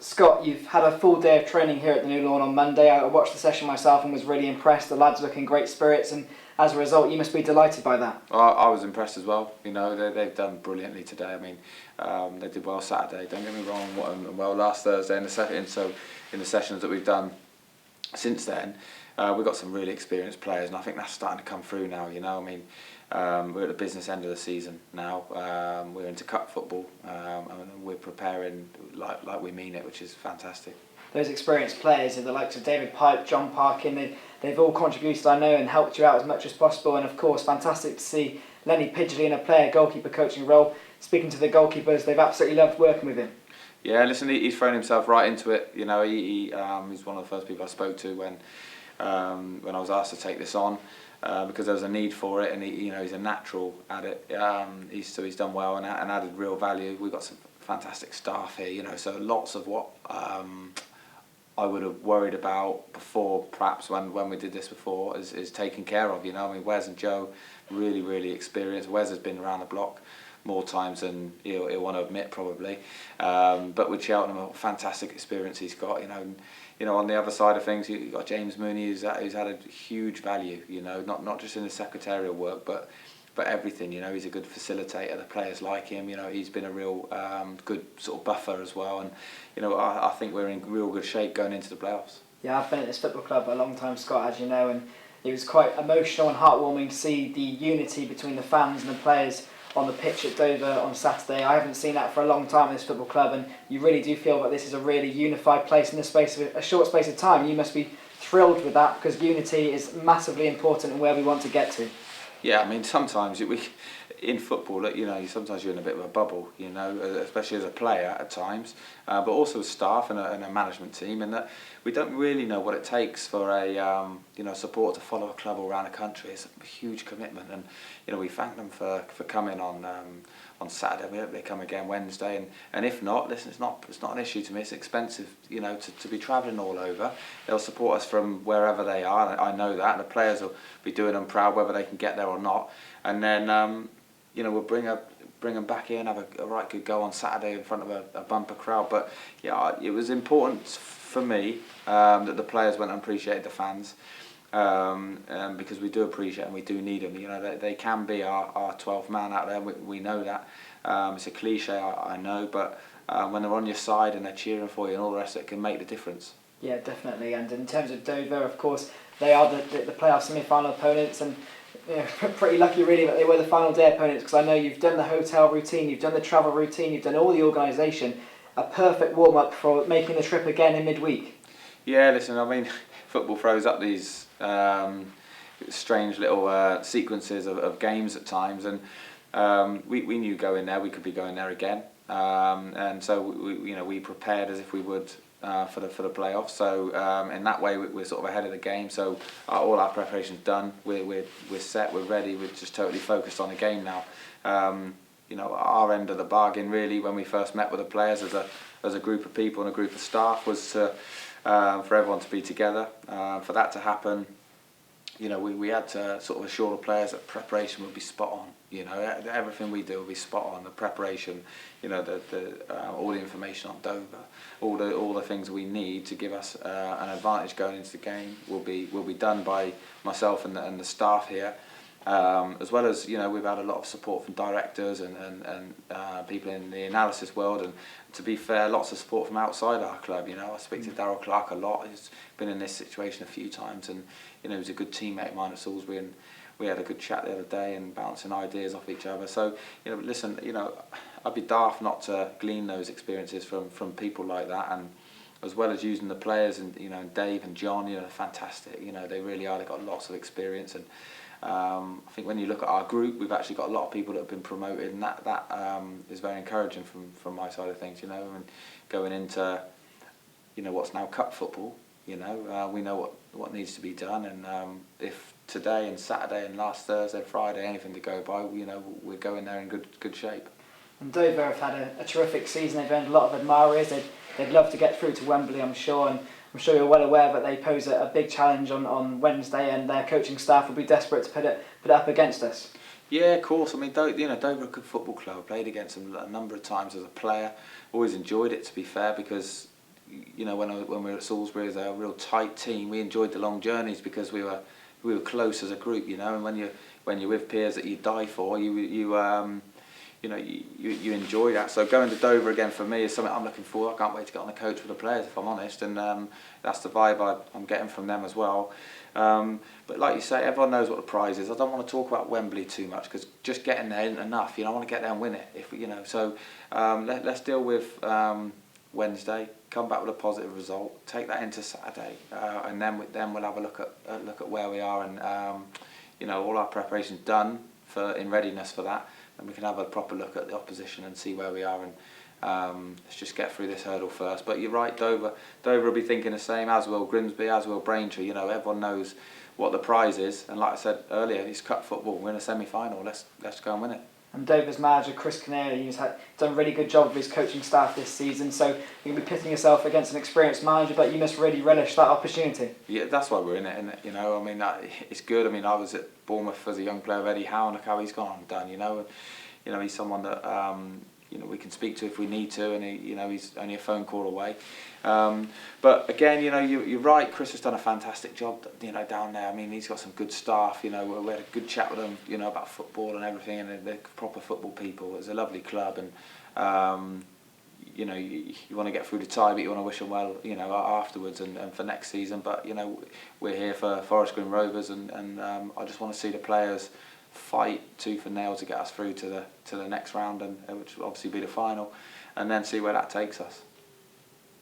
Scott, you've had a full day of training here at the New Lawn on Monday. I watched the session myself and was really impressed. The lads look in great spirits, and as a result, you must be delighted by that. I was impressed as well. You know, they've done brilliantly today. I mean, they did well Saturday. Don't get me wrong. And well, last Thursday in the second. So in the sessions that we've done since then, we've got some really experienced players, and I think that's starting to come through now. You know, I mean, we're at the business end of the season now. We're into cup football, and we're preparing like we mean it, which is fantastic. Those experienced players, the likes of David Pipe, John Parkin, they've all contributed, I know, and helped you out as much as possible. And of course, fantastic to see Lenny Pidgley in a player goalkeeper coaching role. Speaking to the goalkeepers, they've absolutely loved working with him. Yeah, listen, he's thrown himself right into it. You know, he's one of the first people I spoke to when I was asked to take this on. Because there was a need for it, and he's a natural at it. He's done well and added real value. We've got some fantastic staff here, so lots of what I would have worried about before, perhaps when we did this before, is taken care of. I mean, Wes and Joe, really experienced. Wes has been around the block more times than he'll want to admit, probably. But with Cheltenham, a fantastic experience he's got. On the other side of things, you've got James Mooney, who's added huge value. Not just in the secretarial work, but everything. He's a good facilitator. The players like him. He's been a real good sort of buffer as well. And I think we're in real good shape going into the playoffs. Yeah, I've been at this football club a long time, Scott, as you know, and it was quite emotional and heartwarming to see the unity between the fans and the players on the pitch at Dover on Saturday. I haven't seen that for a long time in this football club, and you really do feel that this is a really unified place in the space of a short space of time. You must be thrilled with that, because unity is massively important in where we want to get to. Yeah, I mean, sometimes in football, sometimes you're in a bit of a bubble, especially as a player at times, but also as staff and a management team, and that we don't really know what it takes for a supporter to follow a club all around the country. It's a huge commitment, and we thank them for coming on Saturday. We hope they come again Wednesday, and if not, listen, it's not an issue to me. It's expensive, to be travelling all over. They'll support us from wherever they are. I know that, and the players will be doing them proud whether they can get there or not. And then we'll bring them back here and have a right good go on Saturday in front of a bumper crowd. But yeah, it was important for me that the players went and appreciated the fans. Because we do appreciate and we do need them. They can be our 12th man out there. We know that. It's a cliche, I know, but when they're on your side and they're cheering for you and all the rest, it can make the difference. Yeah, definitely. And in terms of Dover, of course, they are the playoff semi-final opponents, and pretty lucky really that they were the final day opponents, because I know you've done the hotel routine, you've done the travel routine, you've done all the organisation. A perfect warm-up for making the trip again in midweek. Yeah, listen, I mean, football throws up these strange little sequences of games at times, and we knew going there we could be going there again, and so we prepared as if we would for the playoffs. So in that way we're sort of ahead of the game. So all our preparation's done. We're set. We're ready. We're just totally focused on the game now. Our end of the bargain really when we first met with the players as a group of people and a group of staff was to. For everyone to be together, for that to happen, we had to sort of assure the players that preparation would be spot on. Everything we do will be spot on. The preparation, all the information on Dover, all the things we need to give us an advantage going into the game will be done by myself and the staff here. As well as we've had a lot of support from directors and people in the analysis world, and to be fair, lots of support from outside our club. I speak to Darryl Clark a lot. He's been in this situation a few times, and he's a good teammate of mine at Salisbury, and we had a good chat the other day and bouncing ideas off each other. So listen, I'd be daft not to glean those experiences from people like that, and as well as using the players and Dave and John, they're fantastic. They really are. They've got lots of experience, and I think when you look at our group, we've actually got a lot of people that have been promoted, and that is very encouraging from my side of things. And going into what's now cup football, we know what needs to be done, and if today and Saturday and last Thursday, Friday, anything to go by, we're going there in good shape. And Dover have had a terrific season. They've earned a lot of admirers. They'd love to get through to Wembley, I'm sure, and I'm sure you're well aware that they pose a big challenge on Wednesday, and their coaching staff will be desperate to put it up against us. Yeah, of course. I mean, Dover are a good football club. I played against them a number of times as a player. Always enjoyed it, to be fair, because you know, when we were at Salisbury as a real tight team, we enjoyed the long journeys because we were close as a group, you know. And when you're with peers that you die for, you enjoy that. So going to Dover again for me is something I'm looking for. I can't wait to get on the coach with the players, if I'm honest, and that's the vibe I'm getting from them as well. But like you say, everyone knows what the prize is. I don't want to talk about Wembley too much because just getting there isn't enough. You know, I want to get there and win it. If you know, so let's deal with Wednesday. Come back with a positive result. Take that into Saturday, and then we'll have a look at where we are and you know, all our preparations done in readiness for that. And we can have a proper look at the opposition and see where we are, and let's just get through this hurdle first. But you're right, Dover will be thinking the same, as will Grimsby, as will Braintree. You know, everyone knows what the prize is, and like I said earlier, it's cup football. We're in a semi-final. Let's go and win it. And Dover's manager, Chris Canary, he's done a really good job with his coaching staff this season, so you're going to be pitting yourself against an experienced manager, but you must really relish that opportunity. Yeah, that's why we're in it, you know. I mean, it's good. I mean, I was at Bournemouth as a young player of Eddie Howe, and look how he's gone on and done, you know. You know, he's someone that you know, we can speak to if we need to, and you know, he's only a phone call away. But again, you know, you're right. Chris has done a fantastic job, you know, down there. I mean, he's got some good staff. You know, we had a good chat with them, you know, about football and everything, and they're proper football people. It's a lovely club, and you know, you want to get through the tie, but you want to wish them well, you know, afterwards and for next season. But you know, we're here for Forest Green Rovers, and I just want to see the players fight tooth and nail to get us through to the next round, and which will obviously be the final, and then see where that takes us.